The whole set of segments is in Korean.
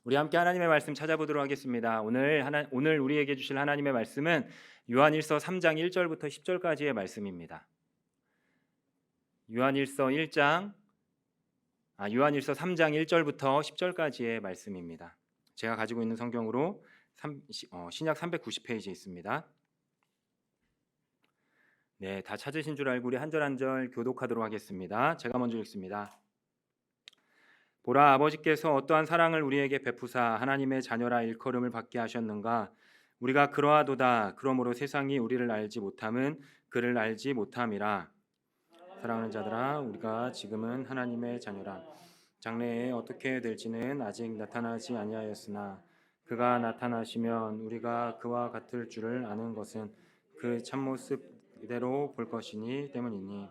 우리 함께 하나님의 말씀 찾아보도록 하겠습니다. 오늘 우리에게 주실 하나님의 말씀은 요한일서 3장 1절부터 10절까지의 말씀입니다. 요한일서 3장 1절부터 10절까지의 말씀입니다. 제가 가지고 있는 성경으로 신약 390페이지에 있습니다. 네, 다 찾으신 줄 알고 우리 한 절 한 절 교독하도록 하겠습니다. 제가 먼저 읽습니다. 보라, 아버지께서 어떠한 사랑을 우리에게 베푸사 하나님의 자녀라 일컬음을 받게 하셨는가. 우리가 그러하도다. 그러므로 세상이 우리를 알지 못함은 그를 알지 못함이라. 사랑하는 자들아, 우리가 지금은 하나님의 자녀라. 장래에 어떻게 될지는 아직 나타나지 아니하였으나 그가 나타나시면 우리가 그와 같을 줄을 아는 것은 그 참모습 그대로 볼 것이니 때문이니.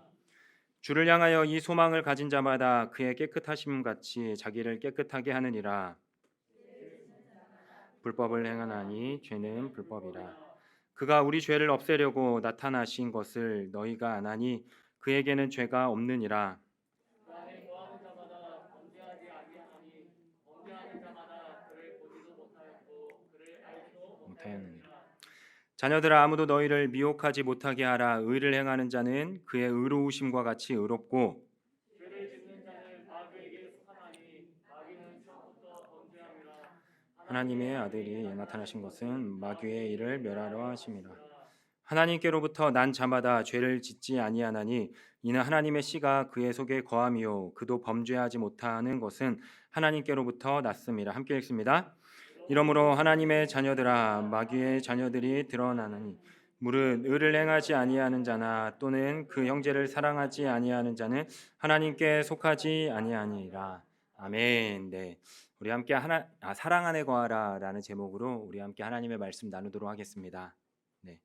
주를 향하여 이 소망을 가진 자마다 그의 깨끗하심 같이 자기를 깨끗하게 하느니라. 불법을 행하나니 죄는 불법이라. 그가 우리 죄를 없애려고 나타나신 것을 너희가 아나니 그에게는 죄가 없느니라. 못하였느니라. 자녀들아, 아무도 너희를 미혹하지 못하게 하라. 의를 행하는 자는 그의 의로우심과 같이 의롭고 하나님의 아들이 나타나신 것은 마귀의 일을 멸하려 하심이라. 하나님께로부터 난 자마다 죄를 짓지 아니하나니 이는 하나님의 씨가 그의 속에 거함이요 그도 범죄하지 못하는 것은 하나님께로부터 났음이라. 함께 읽습니다. 이러므로 하나님의 자녀들아, 마귀의 자녀들이 드러나느니 무릇 의를 행하지 아니하는 자나 또는 그 형제를 사랑하지 아니하는 자는 하나님께 속하지 아니하니라. 아멘. 네, 우리 함께 사랑 안에 거하라라는 제목으로 우리 함께 하나님의 말씀 나누도록 하겠습니다. 네,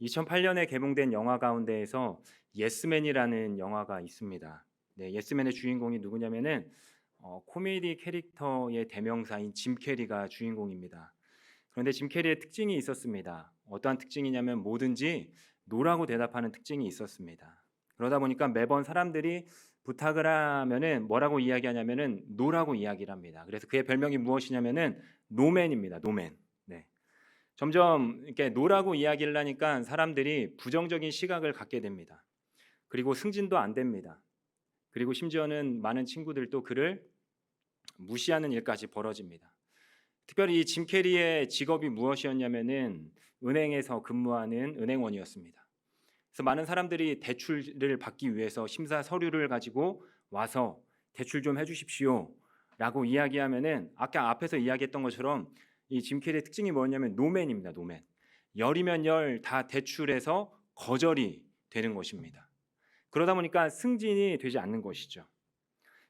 2008년에 개봉된 영화 가운데에서 예스맨이라는 영화가 있습니다. 네, 예스맨의 주인공이 누구냐면은 코미디 캐릭터의 대명사인 짐 캐리가 주인공입니다. 그런데 짐 캐리의 특징이 있었습니다. 어떠한 특징이냐면 뭐든지 노라고 대답하는 특징이 있었습니다. 그러다 보니까 매번 사람들이 부탁을 하면은 뭐라고 이야기하냐면은 노라고 이야기를 합니다. 그래서 그의 별명이 무엇이냐면은 노맨입니다. 노맨. 네. 점점 이렇게 노라고 이야기를 하니까 사람들이 부정적인 시각을 갖게 됩니다. 그리고 승진도 안 됩니다. 그리고 심지어는 많은 친구들도 그를 무시하는 일까지 벌어집니다. 특별히 이 짐 캐리의 직업이 무엇이었냐면은 은행에서 근무하는 은행원이었습니다. 그래서 많은 사람들이 대출을 받기 위해서 심사 서류를 가지고 와서 대출 좀 해주십시오 라고 이야기하면은 아까 앞에서 이야기했던 것처럼 이 짐 캐리의 특징이 뭐냐면 노맨입니다. 노맨. 열이면 열 다 대출해서 거절이 되는 것입니다. 그러다 보니까 승진이 되지 않는 것이죠.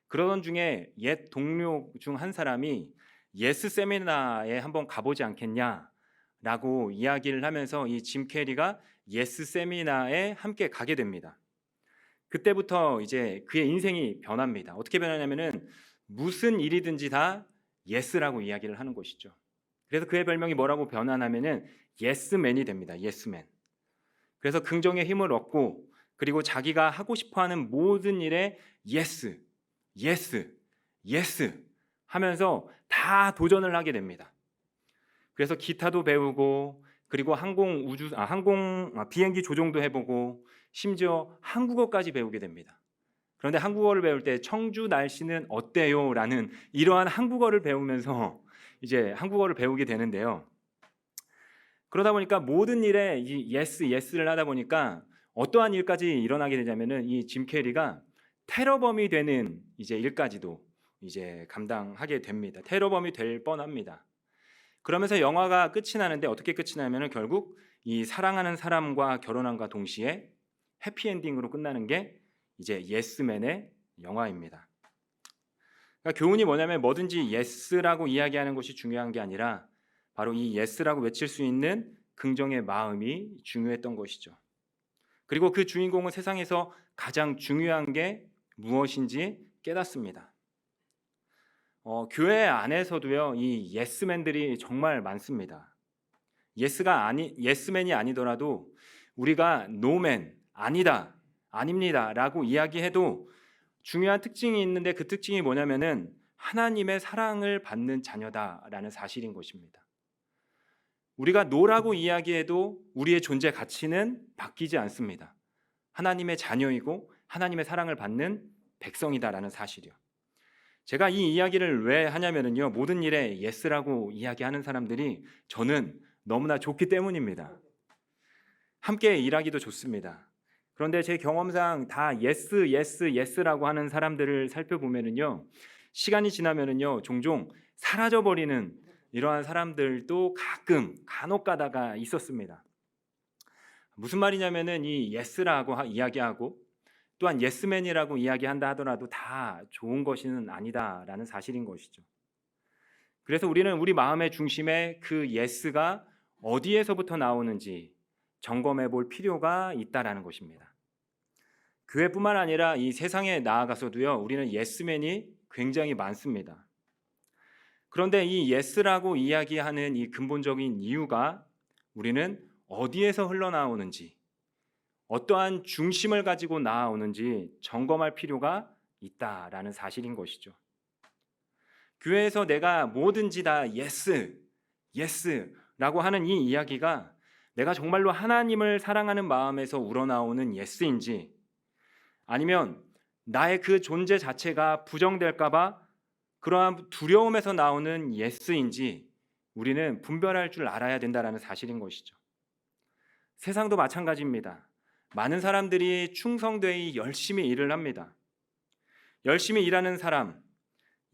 그러던 중에 옛 동료 중 한 사람이 예스 세미나에 한번 가보지 않겠냐라고 이야기를 하면서 이 짐 캐리가 예스 세미나에 함께 가게 됩니다. 그때부터 이제 그의 인생이 변합니다. 어떻게 변하냐면은 무슨 일이든지 다 예스라고 이야기를 하는 것이죠. 그래서 그의 별명이 뭐라고 변하냐면은 예스맨이 됩니다. 예스맨. 그래서 긍정의 힘을 얻고 그리고 자기가 하고 싶어하는 모든 일에 예스, 예스, 예스 하면서 다 도전을 하게 됩니다. 그래서 기타도 배우고 그리고 비행기 조종도 해보고 심지어 한국어까지 배우게 됩니다. 그런데 한국어를 배울 때 청주 날씨는 어때요? 라는 이러한 한국어를 배우면서 이제 한국어를 배우게 되는데요. 그러다 보니까 모든 일에 이 예스를 하다 보니까 어떠한 일까지 일어나게 되냐면은 이 짐 캐리가 테러범이 되는 이제 일까지도 이제 감당하게 됩니다. 테러범이 될 뻔합니다. 그러면서 영화가 끝이 나는데 어떻게 끝이 나면은 결국 이 사랑하는 사람과 결혼함과 동시에 해피엔딩으로 끝나는 게 이제 예스맨의 영화입니다. 그러니까 교훈이 뭐냐면 뭐든지 예스라고 이야기하는 것이 중요한 게 아니라 바로 이 예스라고 외칠 수 있는 긍정의 마음이 중요했던 것이죠. 그리고 그 주인공은 세상에서 가장 중요한 게 무엇인지 깨닫습니다. 교회 안에서도요, 이 예스맨들이 정말 많습니다. 예스맨이 아니더라도 우리가 노맨, 아니다, 아닙니다라고 이야기해도 중요한 특징이 있는데 그 특징이 뭐냐면은 하나님의 사랑을 받는 자녀다라는 사실인 것입니다. 우리가 노라고 이야기해도 우리의 존재 가치는 바뀌지 않습니다. 하나님의 자녀이고 하나님의 사랑을 받는 백성이다라는 사실이요. 제가 이 이야기를 왜 하냐면요, 모든 일에 예스라고 이야기하는 사람들이 저는 너무나 좋기 때문입니다. 함께 일하기도 좋습니다. 그런데 제 경험상 다 예스, 예스, 예스라고 하는 사람들을 살펴보면요, 시간이 지나면요 종종 사라져버리는 이러한 사람들도 가끔 간혹 가다가 있었습니다. 무슨 말이냐면은 이 예스라고 이야기하고 또한 예스맨이라고 이야기한다 하더라도 다 좋은 것은 아니다라는 사실인 것이죠. 그래서 우리는 우리 마음의 중심에 그 예스가 어디에서부터 나오는지 점검해 볼 필요가 있다라는 것입니다. 교회뿐만 아니라 이 세상에 나아가서도요, 우리는 예스맨이 굉장히 많습니다. 그런데 이 예스라고 이야기하는 이 근본적인 이유가 우리는 어디에서 흘러나오는지, 어떠한 중심을 가지고 나아오는지 점검할 필요가 있다라는 사실인 것이죠. 교회에서 내가 뭐든지 다 예스, 예스라고 하는 이 이야기가 내가 정말로 하나님을 사랑하는 마음에서 우러나오는 예스인지, 아니면 나의 그 존재 자체가 부정될까 봐 그러한 두려움에서 나오는 예스인지 우리는 분별할 줄 알아야 된다는 사실인 것이죠. 세상도 마찬가지입니다. 많은 사람들이 충성되이 열심히 일을 합니다. 열심히 일하는 사람,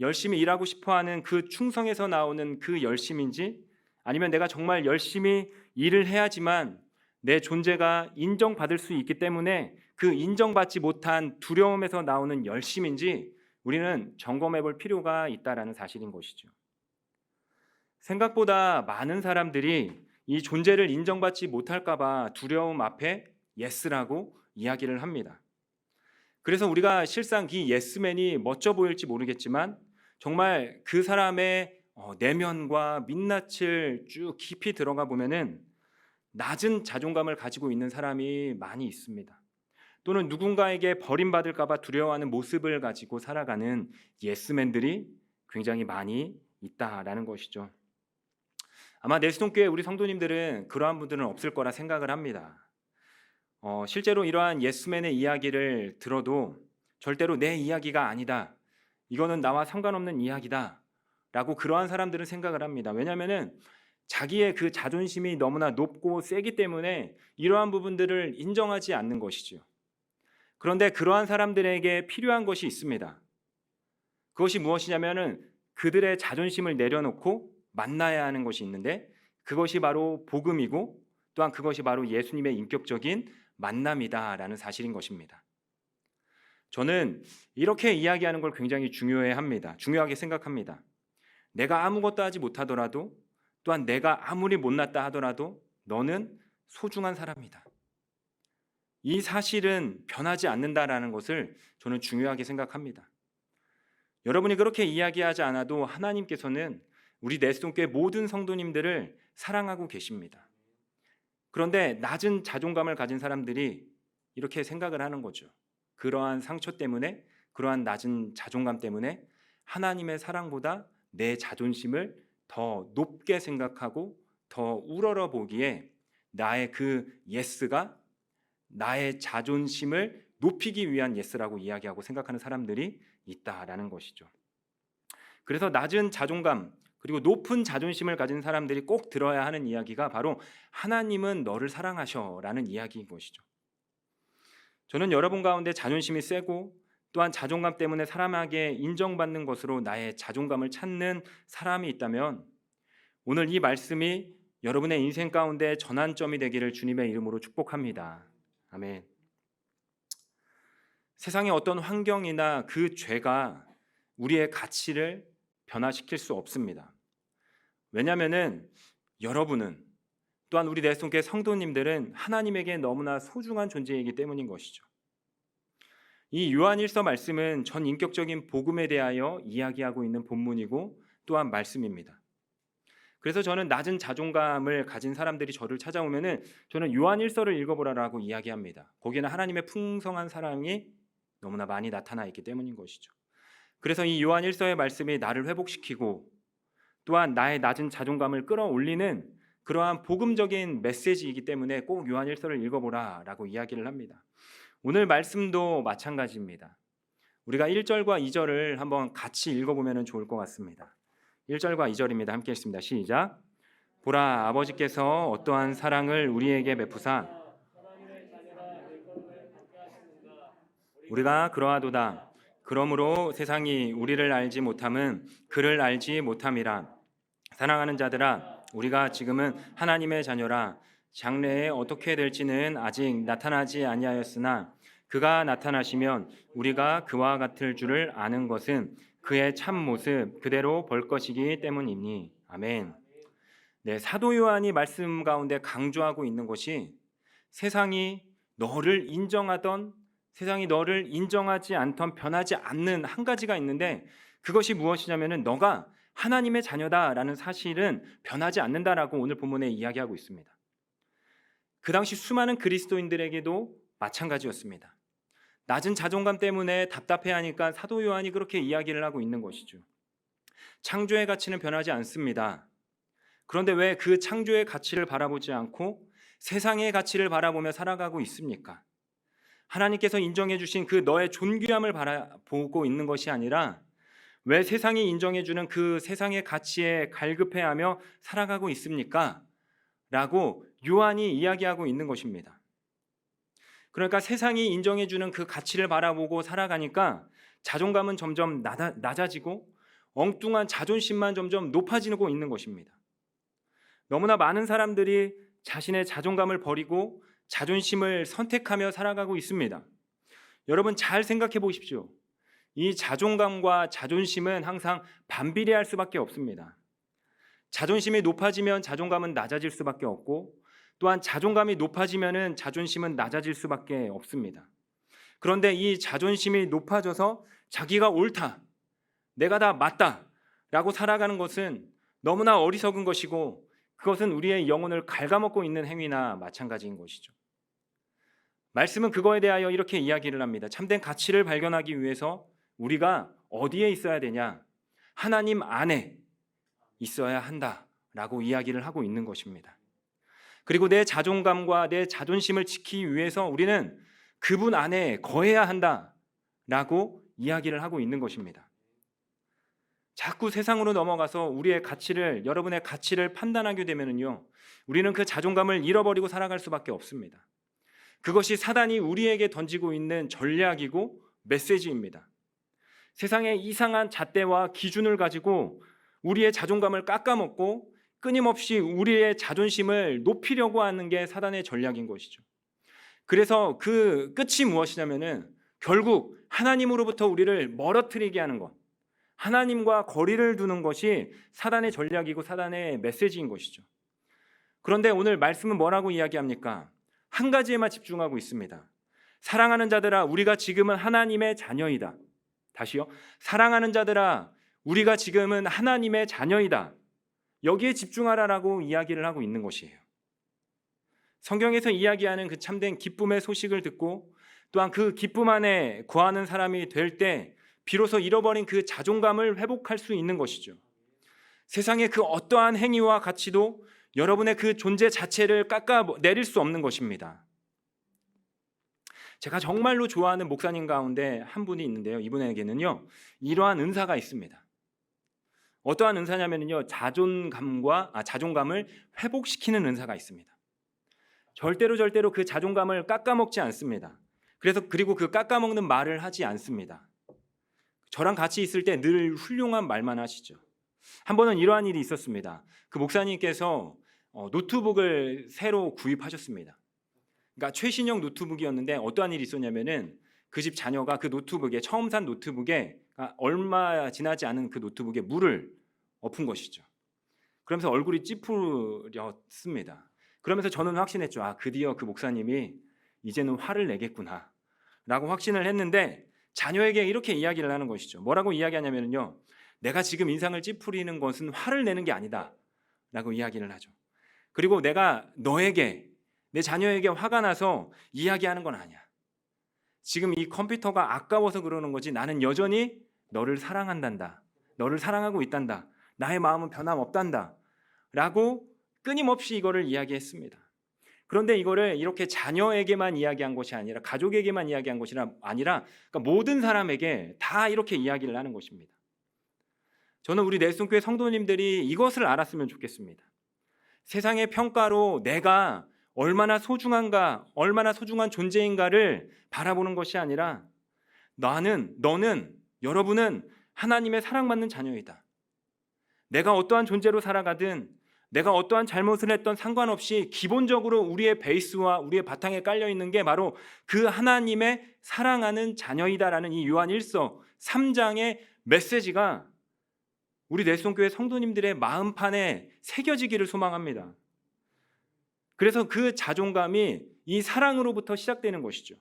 열심히 일하고 싶어하는 그 충성에서 나오는 그 열심인지, 아니면 내가 정말 열심히 일을 해야지만 내 존재가 인정받을 수 있기 때문에 그 인정받지 못한 두려움에서 나오는 열심인지 우리는 점검해 볼 필요가 있다라는 사실인 것이죠. 생각보다 많은 사람들이 이 존재를 인정받지 못할까 봐 두려움 앞에 예스라고 이야기를 합니다. 그래서 우리가 실상 이 예스맨이 멋져 보일지 모르겠지만 정말 그 사람의 내면과 민낯을 쭉 깊이 들어가 보면은 낮은 자존감을 가지고 있는 사람이 많이 있습니다. 또는 누군가에게 버림받을까 봐 두려워하는 모습을 가지고 살아가는 예스맨들이 굉장히 많이 있다라는 것이죠. 아마 내수동교회 우리 성도님들은 그러한 분들은 없을 거라 생각을 합니다. 실제로 이러한 예스맨의 이야기를 들어도 절대로 내 이야기가 아니다, 이거는 나와 상관없는 이야기다 라고 그러한 사람들은 생각을 합니다. 왜냐하면 자기의 그 자존심이 너무나 높고 세기 때문에 이러한 부분들을 인정하지 않는 것이죠. 그런데 그러한 사람들에게 필요한 것이 있습니다. 그것이 무엇이냐면은 그들의 자존심을 내려놓고 만나야 하는 것이 있는데, 그것이 바로 복음이고 또한 그것이 바로 예수님의 인격적인 만남이다라는 사실인 것입니다. 저는 이렇게 이야기하는 걸 굉장히 중요하게 생각합니다. 내가 아무것도 하지 못하더라도, 또한 내가 아무리 못났다 하더라도 너는 소중한 사람이다. 이 사실은 변하지 않는다라는 것을 저는 중요하게 생각합니다. 여러분이 그렇게 이야기하지 않아도 하나님께서는 우리 내수동교회 모든 성도님들을 사랑하고 계십니다. 그런데 낮은 자존감을 가진 사람들이 이렇게 생각을 하는 거죠. 그러한 상처 때문에, 그러한 낮은 자존감 때문에 하나님의 사랑보다 내 자존심을 더 높게 생각하고 더 우러러 보기에 나의 그 예스가 나의 자존심을 높이기 위한 예스라고 이야기하고 생각하는 사람들이 있다라는 것이죠. 그래서 낮은 자존감 그리고 높은 자존심을 가진 사람들이 꼭 들어야 하는 이야기가 바로 하나님은 너를 사랑하셔라는 이야기인 것이죠. 저는 여러분 가운데 자존심이 세고 또한 자존감 때문에 사람에게 인정받는 것으로 나의 자존감을 찾는 사람이 있다면 오늘 이 말씀이 여러분의 인생 가운데 전환점이 되기를 주님의 이름으로 축복합니다. 아멘. 세상의 어떤 환경이나 그 죄가 우리의 가치를 변화시킬 수 없습니다. 왜냐하면 여러분은 또한 우리 내성교회 성도님들은 하나님에게 너무나 소중한 존재이기 때문인 것이죠. 이 요한일서 말씀은 전 인격적인 복음에 대하여 이야기하고 있는 본문이고 또한 말씀입니다. 그래서 저는 낮은 자존감을 가진 사람들이 저를 찾아오면은 저는 요한일서를 읽어보라고 이야기합니다. 거기에는 하나님의 풍성한 사랑이 너무나 많이 나타나 있기 때문인 것이죠. 그래서 이 요한 1서의 말씀이 나를 회복시키고 또한 나의 낮은 자존감을 끌어올리는 그러한 복음적인 메시지이기 때문에 꼭 요한 1서를 읽어보라라고 이야기를 합니다. 오늘 말씀도 마찬가지입니다. 우리가 1절과 2절을 한번 같이 읽어보면 좋을 것 같습니다. 1절과 2절입니다. 함께 읽습니다. 시작. 보라, 아버지께서 어떠한 사랑을 우리에게 베푸사 우리가 그러하도다. 그러므로 세상이 우리를 알지 못함은 그를 알지 못함이라. 사랑하는 자들아, 우리가 지금은 하나님의 자녀라. 장래에 어떻게 될지는 아직 나타나지 아니하였으나 그가 나타나시면 우리가 그와 같을 줄을 아는 것은 그의 참 모습 그대로 볼 것이기 때문이니. 아멘. 네, 사도 요한이 말씀 가운데 강조하고 있는 것이 세상이 너를 인정하던 세상이 너를 인정하지 않던 변하지 않는 한 가지가 있는데 그것이 무엇이냐면은 너가 하나님의 자녀다라는 사실은 변하지 않는다라고 오늘 본문에 이야기하고 있습니다. 그 당시 수많은 그리스도인들에게도 마찬가지였습니다. 낮은 자존감 때문에 답답해하니까 사도 요한이 그렇게 이야기를 하고 있는 것이죠. 창조의 가치는 변하지 않습니다. 그런데 왜 그 창조의 가치를 바라보지 않고 세상의 가치를 바라보며 살아가고 있습니까? 하나님께서 인정해 주신 그 너의 존귀함을 바라보고 있는 것이 아니라 왜 세상이 인정해 주는 그 세상의 가치에 갈급해하며 살아가고 있습니까? 라고 요한이 이야기하고 있는 것입니다. 그러니까 세상이 인정해 주는 그 가치를 바라보고 살아가니까 자존감은 점점 낮아지고 엉뚱한 자존심만 점점 높아지고 있는 것입니다. 너무나 많은 사람들이 자신의 자존감을 버리고 자존심을 선택하며 살아가고 있습니다. 여러분 잘 생각해 보십시오. 이 자존감과 자존심은 항상 반비례할 수밖에 없습니다. 자존심이 높아지면 자존감은 낮아질 수밖에 없고 또한 자존감이 높아지면 자존심은 낮아질 수밖에 없습니다. 그런데 이 자존심이 높아져서 자기가 옳다, 내가 다 맞다 라고 살아가는 것은 너무나 어리석은 것이고 그것은 우리의 영혼을 갉아먹고 있는 행위나 마찬가지인 것이죠. 말씀은 그거에 대하여 이렇게 이야기를 합니다. 참된 가치를 발견하기 위해서 우리가 어디에 있어야 되냐? 하나님 안에 있어야 한다라고 이야기를 하고 있는 것입니다. 그리고 내 자존감과 내 자존심을 지키기 위해서 우리는 그분 안에 거해야 한다라고 이야기를 하고 있는 것입니다. 자꾸 세상으로 넘어가서 우리의 가치를 여러분의 가치를 판단하게 되면요, 우리는 그 자존감을 잃어버리고 살아갈 수밖에 없습니다. 그것이 사단이 우리에게 던지고 있는 전략이고 메시지입니다. 세상의 이상한 잣대와 기준을 가지고 우리의 자존감을 깎아먹고 끊임없이 우리의 자존심을 높이려고 하는 게 사단의 전략인 것이죠. 그래서 그 끝이 무엇이냐면은 결국 하나님으로부터 우리를 멀어뜨리게 하는 것, 하나님과 거리를 두는 것이 사단의 전략이고 사단의 메시지인 것이죠. 그런데 오늘 말씀은 뭐라고 이야기합니까? 한 가지에만 집중하고 있습니다. 사랑하는 자들아, 우리가 지금은 하나님의 자녀이다. 다시요. 사랑하는 자들아, 우리가 지금은 하나님의 자녀이다. 여기에 집중하라라고 이야기를 하고 있는 것이에요. 성경에서 이야기하는 그 참된 기쁨의 소식을 듣고 또한 그 기쁨 안에 거하는 사람이 될 때 비로소 잃어버린 그 자존감을 회복할 수 있는 것이죠. 세상의 그 어떠한 행위와 가치도 여러분의 그 존재 자체를 깎아내릴 수 없는 것입니다. 제가 정말로 좋아하는 목사님 가운데 한 분이 있는데요. 이분에게는요, 이러한 은사가 있습니다. 어떠한 은사냐면요, 자존감을 회복시키는 은사가 있습니다. 절대로 그 자존감을 깎아먹지 않습니다. 그리고 그 깎아먹는 말을 하지 않습니다. 저랑 같이 있을 때 늘 훌륭한 말만 하시죠. 한 번은 이러한 일이 있었습니다. 그 목사님께서 노트북을 새로 구입하셨습니다. 그러니까 최신형 노트북이었는데 어떠한 일이 있었냐면은 그 집 자녀가 그 노트북에 처음 산 노트북에 얼마 지나지 않은 그 노트북에 물을 엎은 것이죠. 그러면서 얼굴이 찌푸렸습니다. 그러면서 저는 확신했죠. 드디어 그 목사님이 이제는 화를 내겠구나 라고 확신을 했는데 자녀에게 이렇게 이야기를 하는 것이죠. 뭐라고 이야기하냐면요, 내가 지금 인상을 찌푸리는 것은 화를 내는 게 아니다 라고 이야기를 하죠. 그리고 내가 너에게, 내 자녀에게 화가 나서 이야기하는 건 아니야. 지금 이 컴퓨터가 아까워서 그러는 거지 나는 여전히 너를 사랑한단다. 너를 사랑하고 있단다. 나의 마음은 변함없단다. 라고 끊임없이 이거를 이야기했습니다. 그런데 이거를 이렇게 자녀에게만 이야기한 것이 아니라 가족에게만 이야기한 것이 아니라 그러니까 모든 사람에게 다 이렇게 이야기를 하는 것입니다. 저는 우리 넬슨교회 성도님들이 이것을 알았으면 좋겠습니다. 세상의 평가로 내가 얼마나 소중한가, 얼마나 소중한 존재인가를 바라보는 것이 아니라 너는, 여러분은 하나님의 사랑받는 자녀이다. 내가 어떠한 존재로 살아가든 내가 어떠한 잘못을 했던 상관없이 기본적으로 우리의 베이스와 우리의 바탕에 깔려있는 게 바로 그 하나님의 사랑하는 자녀이다라는 이 요한 1서 3장의 메시지가 우리 넬슨교회 성도님들의 마음판에 새겨지기를 소망합니다. 그래서 그 자존감이 이 사랑으로부터 시작되는 것이죠.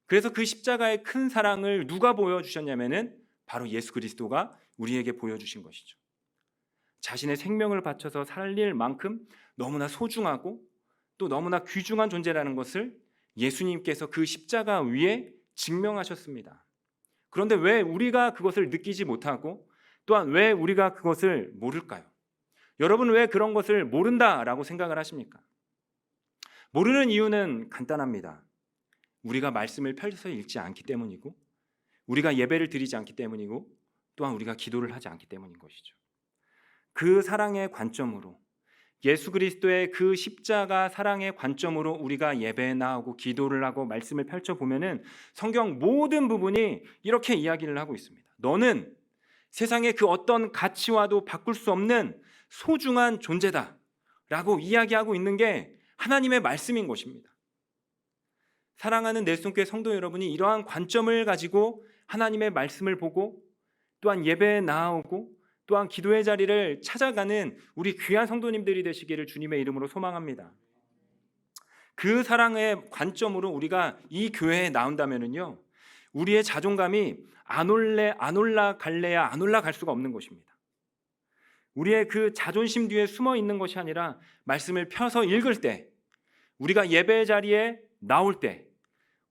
그래서 그 십자가의 큰 사랑을 누가 보여주셨냐면은 바로 예수 그리스도가 우리에게 보여주신 것이죠. 자신의 생명을 바쳐서 살릴 만큼 너무나 소중하고 또 너무나 귀중한 존재라는 것을 예수님께서 그 십자가 위에 증명하셨습니다. 그런데 왜 우리가 그것을 느끼지 못하고 또한 왜 우리가 그것을 모를까요? 여러분 왜 그런 것을 모른다라고 생각을 하십니까? 모르는 이유는 간단합니다. 우리가 말씀을 펼쳐서 읽지 않기 때문이고 우리가 예배를 드리지 않기 때문이고 또한 우리가 기도를 하지 않기 때문인 것이죠. 그 사랑의 관점으로 예수 그리스도의 그 십자가 사랑의 관점으로 우리가 예배에 나오고 기도를 하고 말씀을 펼쳐보면은 성경 모든 부분이 이렇게 이야기를 하고 있습니다. 너는 세상의 그 어떤 가치와도 바꿀 수 없는 소중한 존재다 라고 이야기하고 있는 게 하나님의 말씀인 것입니다. 사랑하는 넬슨교회 성도 여러분이 이러한 관점을 가지고 하나님의 말씀을 보고 또한 예배에 나아오고 또한 기도의 자리를 찾아가는 우리 귀한 성도님들이 되시기를 주님의 이름으로 소망합니다. 그 사랑의 관점으로 우리가 이 교회에 나온다면은요, 우리의 자존감이 안 올라갈래야 안 올라갈 수가 없는 것입니다. 우리의 그 자존심 뒤에 숨어 있는 것이 아니라 말씀을 펴서 읽을 때, 우리가 예배의 자리에 나올 때,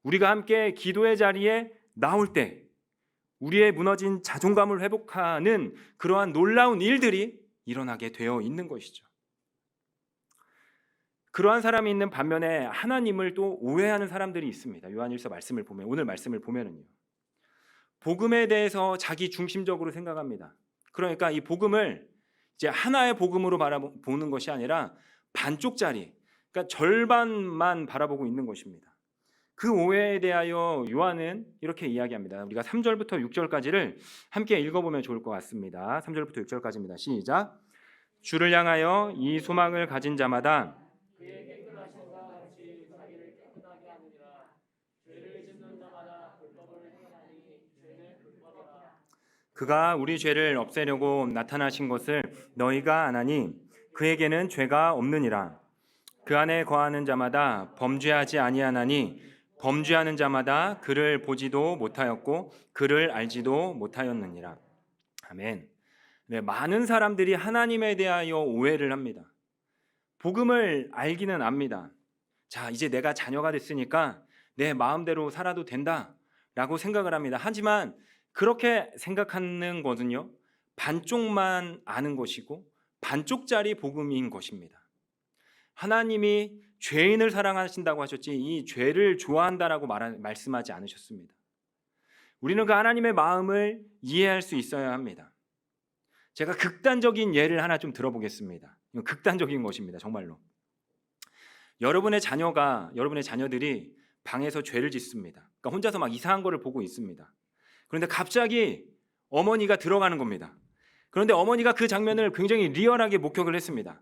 우리가 함께 기도의 자리에 나올 때 우리의 무너진 자존감을 회복하는 그러한 놀라운 일들이 일어나게 되어 있는 것이죠. 그러한 사람이 있는 반면에 하나님을 또 오해하는 사람들이 있습니다. 요한일서 말씀을 보면, 오늘 말씀을 보면은요, 복음에 대해서 자기 중심적으로 생각합니다. 그러니까 이 복음을 이제 하나의 복음으로 바라보는 것이 아니라 반쪽짜리, 그러니까 절반만 바라보고 있는 것입니다. 그 오해에 대하여 요한은 이렇게 이야기합니다. 우리가 3절부터 6절까지를 함께 읽어보면 좋을 것 같습니다. 3절부터 6절까지입니다. 시작. 주를 향하여 이 소망을 가진 자마다 그가 우리 죄를 없애려고 나타나신 것을 너희가 아나니 그에게는 죄가 없느니라. 그 안에 거하는 자마다 범죄하지 아니하나니 범죄하는 자마다 그를 보지도 못하였고 그를 알지도 못하였느니라. 아멘. 네, 많은 사람들이 하나님에 대하여 오해를 합니다. 복음을 알기는 압니다. 자, 이제 내가 자녀가 됐으니까 내 마음대로 살아도 된다라고 생각을 합니다. 하지만 그렇게 생각하는 것은요, 반쪽만 아는 것이고 반쪽짜리 복음인 것입니다. 하나님이 죄인을 사랑하신다고 하셨지 이 죄를 좋아한다라고 말씀하지 않으셨습니다. 우리는 그 하나님의 마음을 이해할 수 있어야 합니다. 제가 극단적인 예를 하나 좀 들어보겠습니다. 이건 극단적인 것입니다. 정말로. 여러분의 자녀들이 방에서 죄를 짓습니다. 그러니까 혼자서 막 이상한 거를 보고 있습니다. 그런데 갑자기 어머니가 들어가는 겁니다. 그런데 어머니가 그 장면을 굉장히 리얼하게 목격을 했습니다.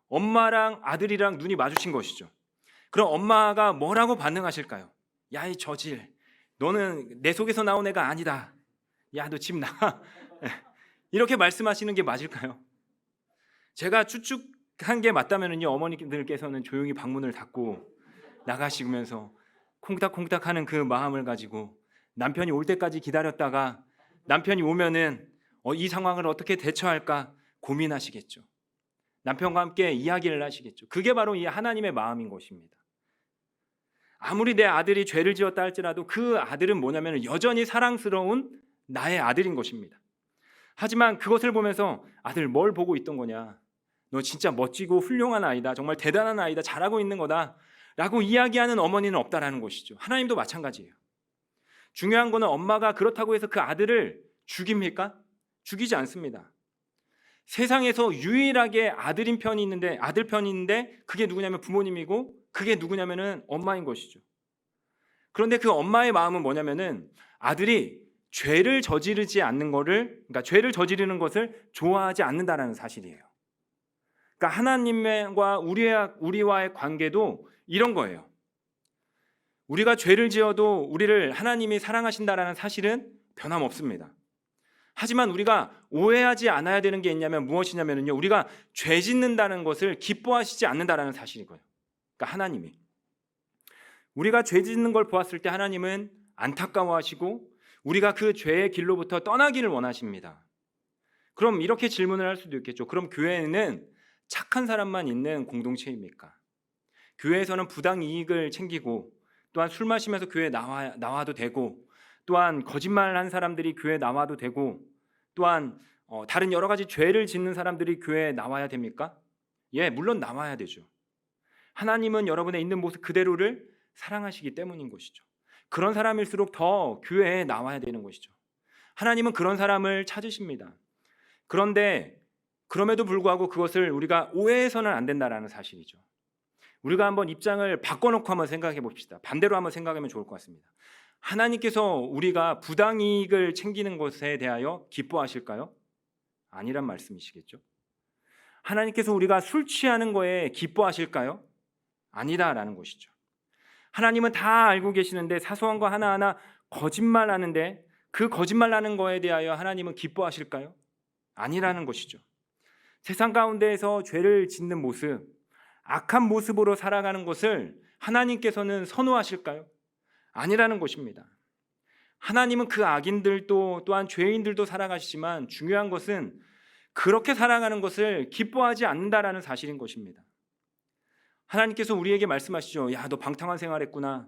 엄마랑 아들이랑 눈이 마주친 것이죠. 그럼 엄마가 뭐라고 반응하실까요? 야, 이 저질, 너는 내 속에서 나온 애가 아니다. 야, 너 집 나가. 이렇게 말씀하시는 게 맞을까요? 제가 추측한 게 맞다면요, 어머니들께서는 조용히 방문을 닫고 나가시면서 콩닥콩닥하는 그 마음을 가지고 남편이 올 때까지 기다렸다가 남편이 오면은 이 상황을 어떻게 대처할까 고민하시겠죠. 남편과 함께 이야기를 하시겠죠. 그게 바로 이 하나님의 마음인 것입니다. 아무리 내 아들이 죄를 지었다 할지라도 그 아들은 뭐냐면 여전히 사랑스러운 나의 아들인 것입니다. 하지만 그것을 보면서 아들 뭘 보고 있던 거냐? 너 진짜 멋지고 훌륭한 아이다. 정말 대단한 아이다. 잘하고 있는 거다. 라고 이야기하는 어머니는 없다라는 것이죠. 하나님도 마찬가지예요. 중요한 거는 엄마가 그렇다고 해서 그 아들을 죽입니까? 죽이지 않습니다. 세상에서 유일하게 아들인 편이 있는데 아들 편이 있는데 그게 누구냐면 부모님이고 그게 누구냐면은 엄마인 것이죠. 그런데 그 엄마의 마음은 뭐냐면은 아들이 죄를 저지르지 않는 거를 그러니까 죄를 저지르는 것을 좋아하지 않는다라는 사실이에요. 그러니까 하나님과 우리와의 관계도 이런 거예요. 우리가 죄를 지어도 우리를 하나님이 사랑하신다라는 사실은 변함없습니다. 하지만 우리가 오해하지 않아야 되는 게 있냐면 무엇이냐면요. 우리가 죄 짓는다는 것을 기뻐하시지 않는다라는 사실이고요. 그러니까 하나님이 우리가 죄 짓는 걸 보았을 때 하나님은 안타까워하시고 우리가 그 죄의 길로부터 떠나기를 원하십니다. 그럼 이렇게 질문을 할 수도 있겠죠. 그럼 교회는 착한 사람만 있는 공동체입니까? 교회에서는 부당 이익을 챙기고 또한 술 마시면서 교회에 나와도 되고 또한 거짓말한 사람들이 교회에 나와도 되고 또한 다른 여러 가지 죄를 짓는 사람들이 교회에 나와야 됩니까? 예, 물론 나와야 되죠. 하나님은 여러분의 있는 모습 그대로를 사랑하시기 때문인 것이죠. 그런 사람일수록 더 교회에 나와야 되는 것이죠. 하나님은 그런 사람을 찾으십니다. 그런데 그럼에도 불구하고 그것을 우리가 오해해서는 안 된다라는 사실이죠. 우리가 한번 입장을 바꿔놓고 한번 생각해 봅시다. 반대로 한번 생각하면 좋을 것 같습니다. 하나님께서 우리가 부당이익을 챙기는 것에 대하여 기뻐하실까요? 아니란 말씀이시겠죠. 하나님께서 우리가 술 취하는 거에 기뻐하실까요? 아니다라는 것이죠. 하나님은 다 알고 계시는데 사소한 거 하나하나 거짓말하는데 그 거짓말하는 거에 대하여 하나님은 기뻐하실까요? 아니라는 것이죠. 세상 가운데에서 죄를 짓는 모습, 악한 모습으로 살아가는 것을 하나님께서는 선호하실까요? 아니라는 것입니다. 하나님은 그 악인들도 또한 죄인들도 살아가시지만 중요한 것은 그렇게 살아가는 것을 기뻐하지 않는다라는 사실인 것입니다. 하나님께서 우리에게 말씀하시죠. 야, 너 방탕한 생활했구나.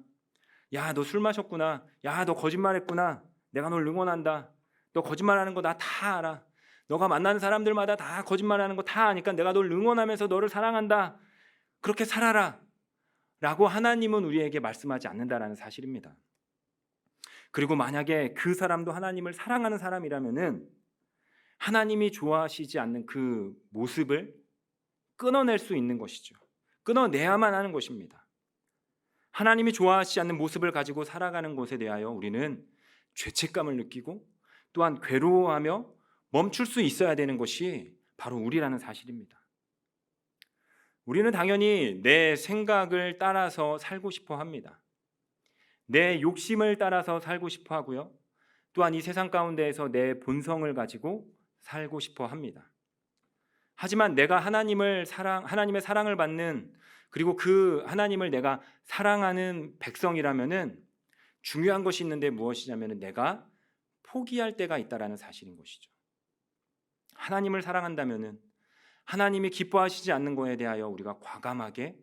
야, 너 술 마셨구나. 야, 너 거짓말했구나. 내가 널 응원한다. 너 거짓말하는 거 나 다 알아. 너가 만나는 사람들마다 다 거짓말하는 거 다 아니까 내가 널 응원하면서 너를 사랑한다. 그렇게 살아라. 라고 하나님은 우리에게 말씀하지 않는다라는 사실입니다. 그리고 만약에 그 사람도 하나님을 사랑하는 사람이라면은 하나님이 좋아하시지 않는 그 모습을 끊어낼 수 있는 것이죠. 끊어내야만 하는 것입니다. 하나님이 좋아하시지 않는 모습을 가지고 살아가는 것에 대하여 우리는 죄책감을 느끼고 또한 괴로워하며 멈출 수 있어야 되는 것이 바로 우리라는 사실입니다. 우리는 당연히 내 생각을 따라서 살고 싶어 합니다. 내 욕심을 따라서 살고 싶어 하고요. 또한 이 세상 가운데에서 내 본성을 가지고 살고 싶어 합니다. 하지만 내가 하나님의 사랑을 받는 그리고 그 하나님을 내가 사랑하는 백성이라면은 중요한 것이 있는데 무엇이냐면은 내가 포기할 때가 있다라는 사실인 것이죠. 하나님을 사랑한다면은 하나님이 기뻐하시지 않는 것에 대하여 우리가 과감하게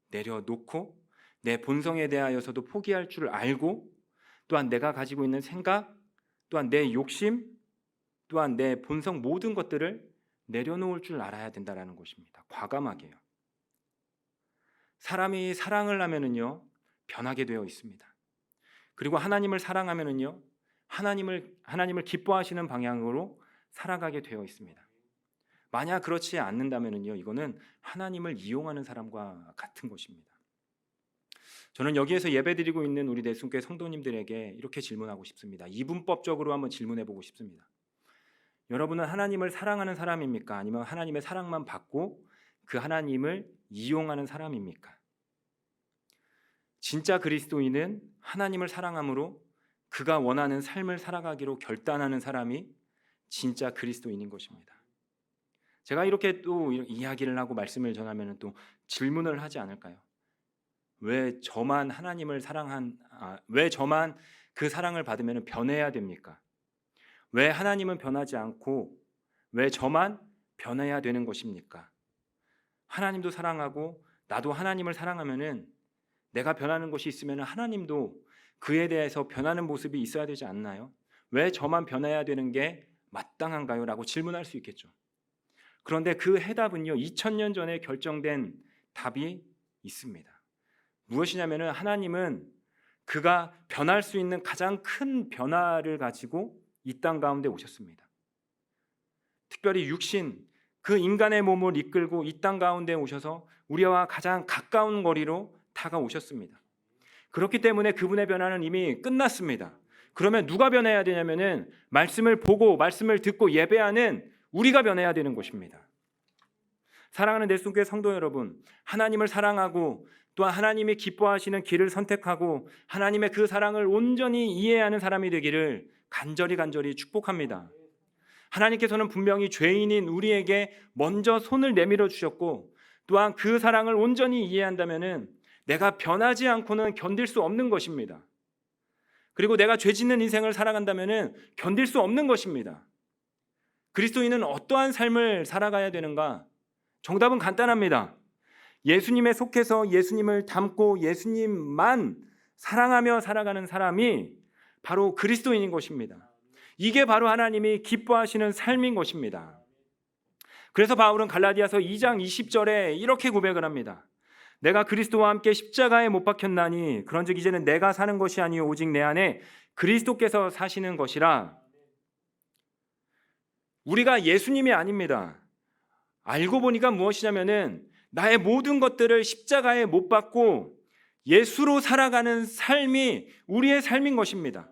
내려놓고 내 본성에 대하여서도 포기할 줄 알고 또한 내가 가지고 있는 생각 또한 내 욕심 또한 내 본성 모든 것들을 내려놓을 줄 알아야 된다는 것입니다. 과감하게요. 사람이 사랑을 하면은요 변하게 되어 있습니다. 그리고 하나님을 사랑하면은요 하나님을 기뻐하시는 방향으로 살아가게 되어 있습니다. 만약 그렇지 않는다면은요 이거는 하나님을 이용하는 사람과 같은 것입니다. 저는 여기에서 예배드리고 있는 우리 내순교회 성도님들에게 이렇게 질문하고 싶습니다. 이분법적으로 한번 질문해 보고 싶습니다. 여러분은 하나님을 사랑하는 사람입니까? 아니면 하나님의 사랑만 받고 그 하나님을 이용하는 사람입니까? 진짜 그리스도인은 하나님을 사랑함으로 그가 원하는 삶을 살아가기로 결단하는 사람이 진짜 그리스도인인 것입니다. 제가 이렇게 또 이야기를 하고 말씀을 전하면 또 질문을 하지 않을까요? 왜 저만 왜 저만 그 사랑을 받으면 변해야 됩니까? 왜 하나님은 변하지 않고 왜 저만 변해야 되는 것입니까? 하나님도 사랑하고 나도 하나님을 사랑하면은 내가 변하는 것이 있으면 하나님도 그에 대해서 변하는 모습이 있어야 되지 않나요? 왜 저만 변해야 되는 게 마땅한가요? 라고 질문할 수 있겠죠. 그런데 그 해답은요, 2000년 전에 결정된 답이 있습니다. 무엇이냐면은 하나님은 그가 변할 수 있는 가장 큰 변화를 가지고 이 땅 가운데 오셨습니다. 특별히 육신, 그 인간의 몸을 이끌고 이 땅 가운데 오셔서 우리와 가장 가까운 거리로 다가오셨습니다. 그렇기 때문에 그분의 변화는 이미 끝났습니다. 그러면 누가 변해야 되냐면은 말씀을 보고 말씀을 듣고 예배하는 우리가 변해야 되는 것입니다. 사랑하는 내순교회 성도 여러분, 하나님을 사랑하고 또한 하나님이 기뻐하시는 길을 선택하고 하나님의 그 사랑을 온전히 이해하는 사람이 되기를 간절히 축복합니다. 하나님께서는 분명히 죄인인 우리에게 먼저 손을 내밀어 주셨고 또한 그 사랑을 온전히 이해한다면은 내가 변하지 않고는 견딜 수 없는 것입니다. 그리고 내가 죄 짓는 인생을 살아간다면은 견딜 수 없는 것입니다. 그리스도인은 어떠한 삶을 살아가야 되는가? 정답은 간단합니다. 예수님에 속해서 예수님을 닮고 예수님만 사랑하며 살아가는 사람이 바로 그리스도인인 것입니다. 이게 바로 하나님이 기뻐하시는 삶인 것입니다. 그래서 바울은 갈라디아서 2장 20절에 이렇게 고백을 합니다. 내가 그리스도와 함께 십자가에 못 박혔나니 그런즉 이제는 내가 사는 것이 아니요 오직 내 안에 그리스도께서 사시는 것이라. 우리가 예수님이 아닙니다. 알고 보니까 무엇이냐면은 나의 모든 것들을 십자가에 못 박고 예수로 살아가는 삶이 우리의 삶인 것입니다.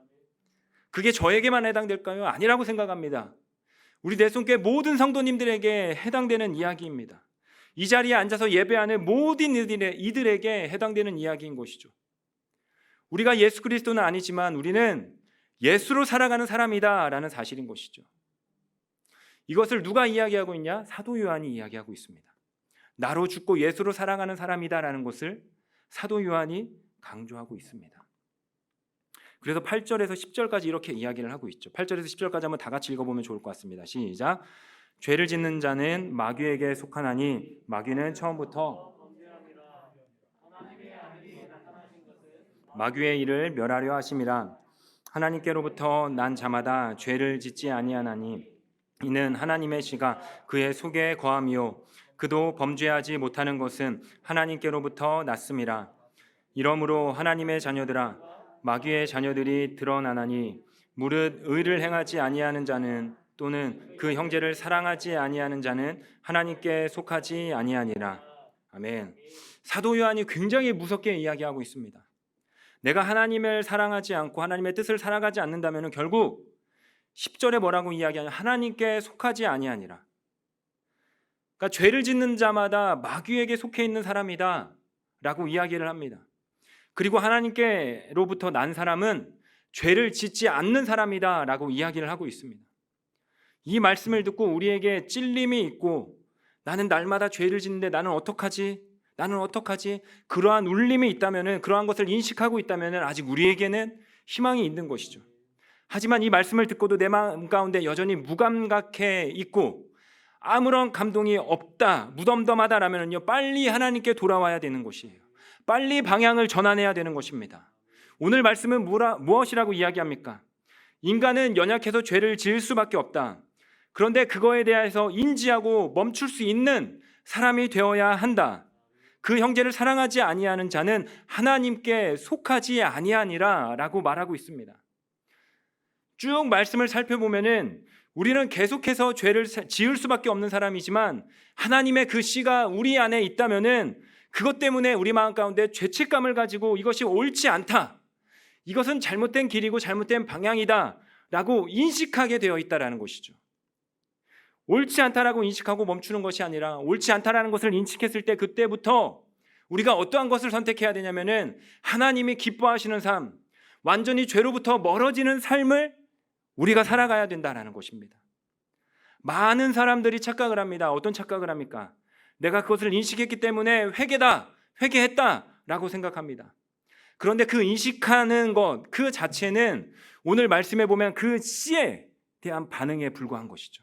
그게 저에게만 해당될까요? 아니라고 생각합니다. 우리 내손교회 모든 성도님들에게 해당되는 이야기입니다. 이 자리에 앉아서 예배하는 모든 이들에게 해당되는 이야기인 것이죠. 우리가 예수 그리스도는 아니지만 우리는 예수로 살아가는 사람이다라는 사실인 것이죠. 이것을 누가 이야기하고 있냐? 사도 요한이 이야기하고 있습니다. 나로 죽고 예수로 살아가는 사람이다라는 것을 사도 요한이 강조하고 있습니다. 그래서 8절에서 10절까지 이렇게 이야기를 하고 있죠. 8절에서 10절까지 한번 다 같이 읽어보면 좋을 것 같습니다. 시작. 죄를 짓는 자는 마귀에게 속하나니 마귀는 처음부터 마귀의 일을 멸하려 하심이라. 하나님께로부터 난 자마다 죄를 짓지 아니하나니 이는 하나님의 씨가 그의 속에 거함이요 그도 범죄하지 못하는 것은 하나님께로부터 났음이라. 이러므로 하나님의 자녀들아 마귀의 자녀들이 드러나나니 무릇 의를 행하지 아니하는 자는 또는 그 형제를 사랑하지 아니하는 자는 하나님께 속하지 아니하니라. 아멘. 사도 요한이 굉장히 무섭게 이야기하고 있습니다. 내가 하나님을 사랑하지 않고 하나님의 뜻을 살아가지 않는다면 결국 10절에 뭐라고 이야기하냐? 하나님께 속하지 아니하니라. 그러니까 죄를 짓는 자마다 마귀에게 속해 있는 사람이다 라고 이야기를 합니다. 그리고 하나님께로부터 난 사람은 죄를 짓지 않는 사람이다 라고 이야기를 하고 있습니다. 이 말씀을 듣고 우리에게 찔림이 있고 나는 날마다 죄를 짓는데 나는 어떡하지? 그러한 울림이 있다면, 그러한 것을 인식하고 있다면 아직 우리에게는 희망이 있는 것이죠. 하지만 이 말씀을 듣고도 내 마음 가운데 여전히 무감각해 있고 아무런 감동이 없다, 무덤덤하다라면요, 빨리 하나님께 돌아와야 되는 것이에요. 빨리 방향을 전환해야 되는 것입니다. 오늘 말씀은 무엇이라고 이야기합니까? 인간은 연약해서 죄를 지을 수밖에 없다. 그런데 그거에 대해서 인지하고 멈출 수 있는 사람이 되어야 한다. 그 형제를 사랑하지 아니하는 자는 하나님께 속하지 아니하니라 라고 말하고 있습니다. 쭉 말씀을 살펴보면은 우리는 계속해서 죄를 지을 수밖에 없는 사람이지만 하나님의 그 씨가 우리 안에 있다면은 그것 때문에 우리 마음 가운데 죄책감을 가지고 이것이 옳지 않다, 이것은 잘못된 길이고 잘못된 방향이다 라고 인식하게 되어 있다라는 것이죠. 옳지 않다라고 인식하고 멈추는 것이 아니라 옳지 않다라는 것을 인식했을 때 그때부터 우리가 어떠한 것을 선택해야 되냐면은 하나님이 기뻐하시는 삶, 완전히 죄로부터 멀어지는 삶을 우리가 살아가야 된다는 것입니다. 많은 사람들이 착각을 합니다. 어떤 착각을 합니까? 내가 그것을 인식했기 때문에 회개했다라고 생각합니다. 그런데 그 인식하는 것 그 자체는 오늘 말씀에 보면 그 씨에 대한 반응에 불과한 것이죠.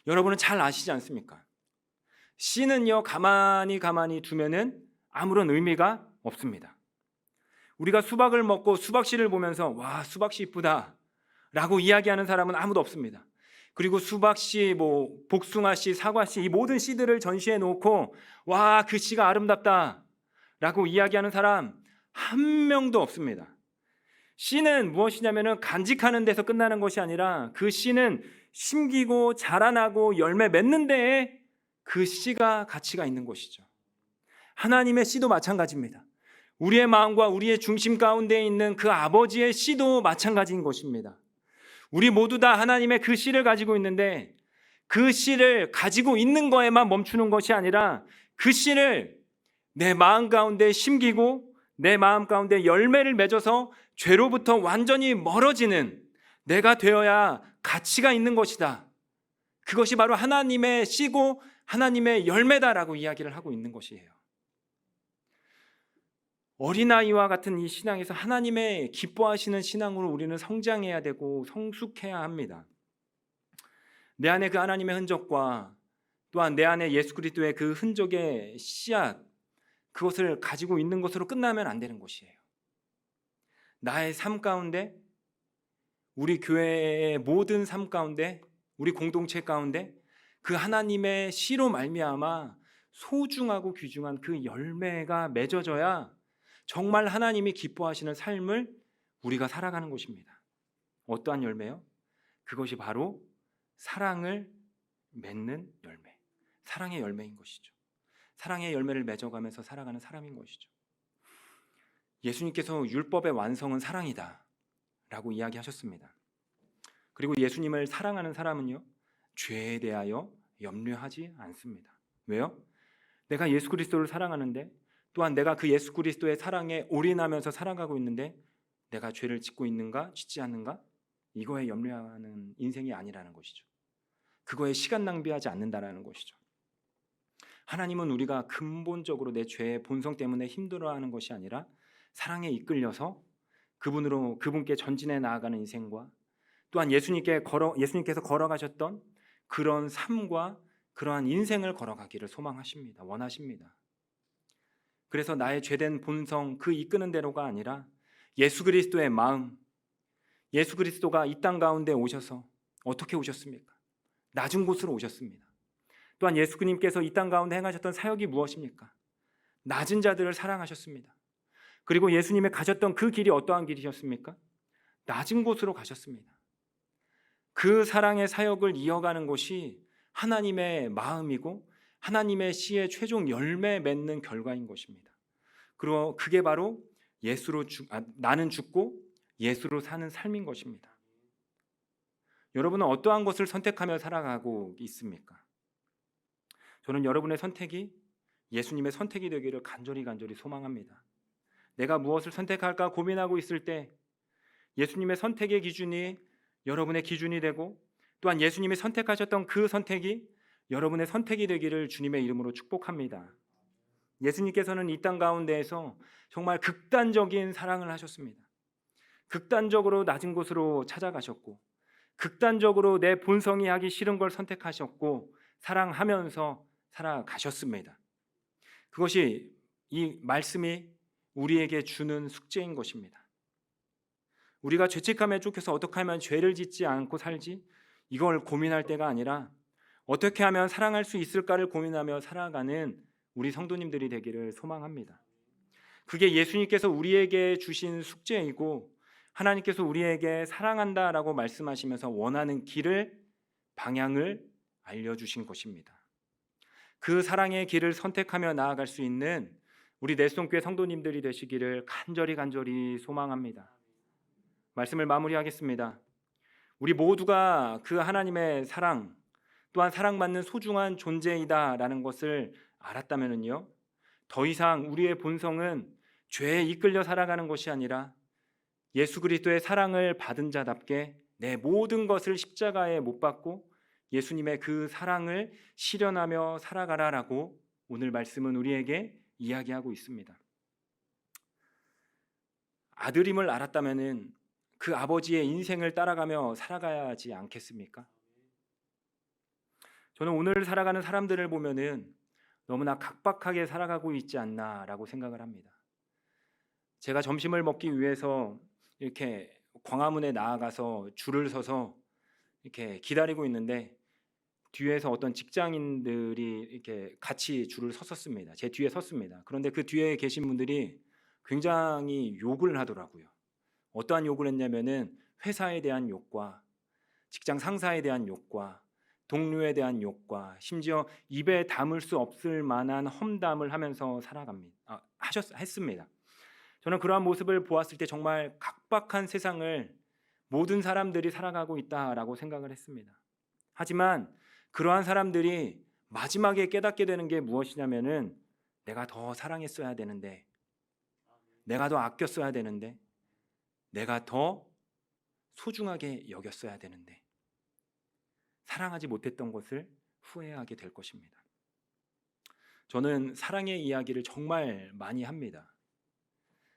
여러분은 잘 아시지 않습니까? 씨는요, 가만히 두면은 아무런 의미가 없습니다. 우리가 수박을 먹고 수박씨를 보면서 와, 수박씨 이쁘다 라고 이야기하는 사람은 아무도 없습니다. 그리고 수박씨, 복숭아씨, 사과씨 이 모든 씨들을 전시해 놓고 와, 그 씨가 아름답다 라고 이야기하는 사람 한 명도 없습니다. 씨는 무엇이냐면 간직하는 데서 끝나는 것이 아니라 그 씨는 심기고 자라나고 열매 맺는 데에 그 씨가 가치가 있는 것이죠. 하나님의 씨도 마찬가지입니다. 우리의 마음과 우리의 중심 가운데 있는 그 아버지의 씨도 마찬가지인 것입니다. 우리 모두 다 하나님의 그 씨를 가지고 있는데 그 씨를 가지고 있는 거에만 멈추는 것이 아니라 그 씨를 내 마음 가운데 심기고 내 마음 가운데 열매를 맺어서 죄로부터 완전히 멀어지는 내가 되어야 가치가 있는 것이다. 그것이 바로 하나님의 씨고 하나님의 열매다라고 이야기를 하고 있는 것이에요. 어린아이와 같은 이 신앙에서 하나님의 기뻐하시는 신앙으로 우리는 성장해야 되고 성숙해야 합니다. 내 안에 그 하나님의 흔적과 또한 내 안에 예수 그리스도의 그 흔적의 씨앗, 그것을 가지고 있는 것으로 끝나면 안 되는 것이에요. 나의 삶 가운데, 우리 교회의 모든 삶 가운데, 우리 공동체 가운데 그 하나님의 씨로 말미암아 소중하고 귀중한 그 열매가 맺어져야 정말 하나님이 기뻐하시는 삶을 우리가 살아가는 것입니다. 어떠한 열매요? 그것이 바로 사랑을 맺는 열매, 사랑의 열매인 것이죠. 사랑의 열매를 맺어가면서 살아가는 사람인 것이죠. 예수님께서 율법의 완성은 사랑이다 라고 이야기하셨습니다. 그리고 예수님을 사랑하는 사람은요, 죄에 대하여 염려하지 않습니다. 왜요? 내가 예수 그리스도를 사랑하는데, 또한 내가 그 예수 그리스도의 사랑에 올인하면서 살아가고 있는데 내가 죄를 짓고 있는가 짓지 않는가, 이거에 염려하는 인생이 아니라는 것이죠. 그거에 시간 낭비하지 않는다라는 것이죠. 하나님은 우리가 근본적으로 내 죄의 본성 때문에 힘들어하는 것이 아니라 사랑에 이끌려서 그분께 전진해 나아가는 인생과 또한 예수님께서 걸어가셨던 그런 삶과 그러한 인생을 걸어가기를 소망하십니다. 원하십니다. 그래서 나의 죄된 본성 그 이끄는 대로가 아니라 예수 그리스도의 마음, 예수 그리스도가 이 땅 가운데 오셔서 어떻게 오셨습니까? 낮은 곳으로 오셨습니다. 또한 예수님께서 이 땅 가운데 행하셨던 사역이 무엇입니까? 낮은 자들을 사랑하셨습니다. 그리고 예수님의 가셨던 그 길이 어떠한 길이셨습니까? 낮은 곳으로 가셨습니다. 그 사랑의 사역을 이어가는 것이 하나님의 마음이고 하나님의 씨의 최종 열매 맺는 결과인 것입니다. 그리고 그게 바로 나는 죽고 예수로 사는 삶인 것입니다. 여러분은 어떠한 것을 선택하며 살아가고 있습니까? 저는 여러분의 선택이 예수님의 선택이 되기를 간절히 소망합니다. 내가 무엇을 선택할까 고민하고 있을 때 예수님의 선택의 기준이 여러분의 기준이 되고 또한 예수님이 선택하셨던 그 선택이 여러분의 선택이 되기를 주님의 이름으로 축복합니다. 예수님께서는 이 땅 가운데에서 정말 극단적인 사랑을 하셨습니다. 극단적으로 낮은 곳으로 찾아가셨고 극단적으로 내 본성이 하기 싫은 걸 선택하셨고 사랑하면서 살아가셨습니다. 그것이 이 말씀이 우리에게 주는 숙제인 것입니다. 우리가 죄책감에 쫓겨서 어떻게 하면 죄를 짓지 않고 살지, 이걸 고민할 때가 아니라 어떻게 하면 사랑할 수 있을까를 고민하며 살아가는 우리 성도님들이 되기를 소망합니다. 그게 예수님께서 우리에게 주신 숙제이고 하나님께서 우리에게 사랑한다라고 말씀하시면서 원하는 방향을 알려주신 것입니다. 그 사랑의 길을 선택하며 나아갈 수 있는 우리 내송교회 성도님들이 되시기를 간절히 소망합니다. 말씀을 마무리하겠습니다. 우리 모두가 그 하나님의 사랑 또한 사랑받는 소중한 존재이다라는 것을 알았다면요, 더 이상 우리의 본성은 죄에 이끌려 살아가는 것이 아니라 예수 그리스도의 사랑을 받은 자답게 내 모든 것을 십자가에 못 박고 예수님의 그 사랑을 실현하며 살아가라라고 오늘 말씀은 우리에게 이야기하고 있습니다. 아들임을 알았다면은 그 아버지의 인생을 따라가며 살아가야 하지 않겠습니까? 저는 오늘 살아가는 사람들을 보면은 너무나 각박하게 살아가고 있지 않나라고 생각을 합니다. 제가 점심을 먹기 위해서 이렇게 광화문에 나아가서 줄을 서서 이렇게 기다리고 있는데 뒤에서 어떤 직장인들이 이렇게 같이 줄을 섰었습니다. 제 뒤에 섰습니다. 그런데 그 뒤에 계신 분들이 굉장히 욕을 하더라고요. 어떠한 욕을 했냐면은 회사에 대한 욕과 직장 상사에 대한 욕과 동료에 대한 욕과 심지어 입에 담을 수 없을 만한 험담을 하면서 했습니다. 저는 그러한 모습을 보았을 때 정말 각박한 세상을 모든 사람들이 살아가고 있다라고 생각을 했습니다. 하지만 그러한 사람들이 마지막에 깨닫게 되는 게 무엇이냐면은 내가 더 사랑했어야 되는데, 내가 더 아꼈어야 되는데, 내가 더 소중하게 여겼어야 되는데, 사랑하지 못했던 것을 후회하게 될 것입니다. 저는 사랑의 이야기를 정말 많이 합니다.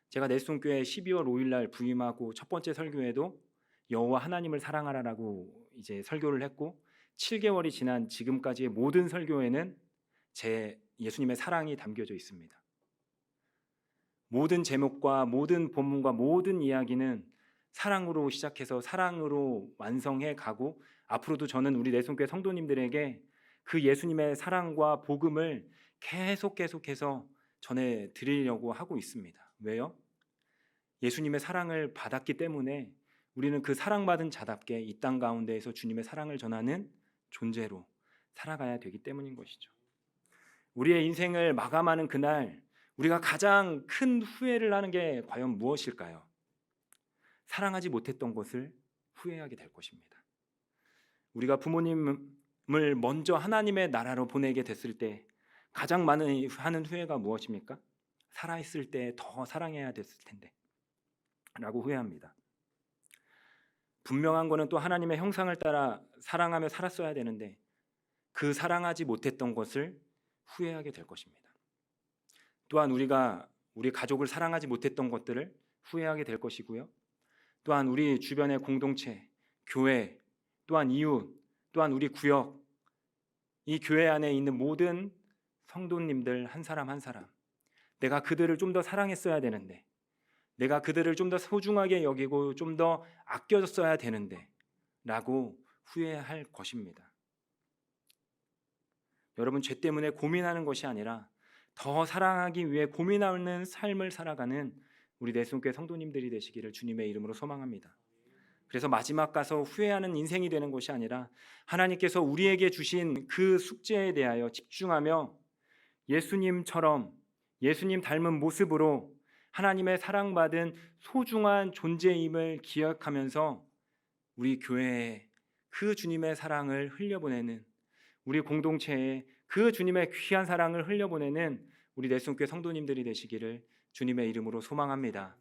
제가 넬손교회 12월 5일 날 부임하고 첫 번째 설교에도 여호와 하나님을 사랑하라라고 이제 설교를 했고 7개월이 지난 지금까지의 모든 설교에는 제 예수님의 사랑이 담겨져 있습니다. 모든 제목과 모든 본문과 모든 이야기는 사랑으로 시작해서 사랑으로 완성해 가고 앞으로도 저는 우리 내손교회 성도님들에게 그 예수님의 사랑과 복음을 계속해서 전해 드리려고 하고 있습니다. 왜요? 예수님의 사랑을 받았기 때문에 우리는 그 사랑받은 자답게 이 땅 가운데에서 주님의 사랑을 전하는 존재로 살아가야 되기 때문인 것이죠. 우리의 인생을 마감하는 그날 우리가 가장 큰 후회를 하는 게 과연 무엇일까요? 사랑하지 못했던 것을 후회하게 될 것입니다. 우리가 부모님을 먼저 하나님의 나라로 보내게 됐을 때 가장 많은 하는 후회가 무엇입니까? 살아있을 때 더 사랑해야 됐을 텐데 라고 후회합니다. 분명한 것은 또 하나님의 형상을 따라 사랑하며 살았어야 되는데 그 사랑하지 못했던 것을 후회하게 될 것입니다. 또한 우리가 우리 가족을 사랑하지 못했던 것들을 후회하게 될 것이고요. 또한 우리 주변의 공동체, 교회, 또한 이웃, 또한 우리 구역, 이 교회 안에 있는 모든 성도님들 한 사람 한 사람, 내가 그들을 좀 더 사랑했어야 되는데, 내가 그들을 좀 더 소중하게 여기고 좀 더 아껴줬어야 되는데 라고 후회할 것입니다. 여러분, 죄 때문에 고민하는 것이 아니라 더 사랑하기 위해 고민하는 삶을 살아가는 우리 내손교회 성도님들이 되시기를 주님의 이름으로 소망합니다. 그래서 마지막 가서 후회하는 인생이 되는 것이 아니라 하나님께서 우리에게 주신 그 숙제에 대하여 집중하며 예수님처럼 예수님 닮은 모습으로 하나님의 사랑받은 소중한 존재임을 기억하면서 우리 교회에 그 주님의 사랑을 흘려보내는, 우리 공동체에 그 주님의 귀한 사랑을 흘려보내는 우리 넬손교회 성도님들이 되시기를 주님의 이름으로 소망합니다.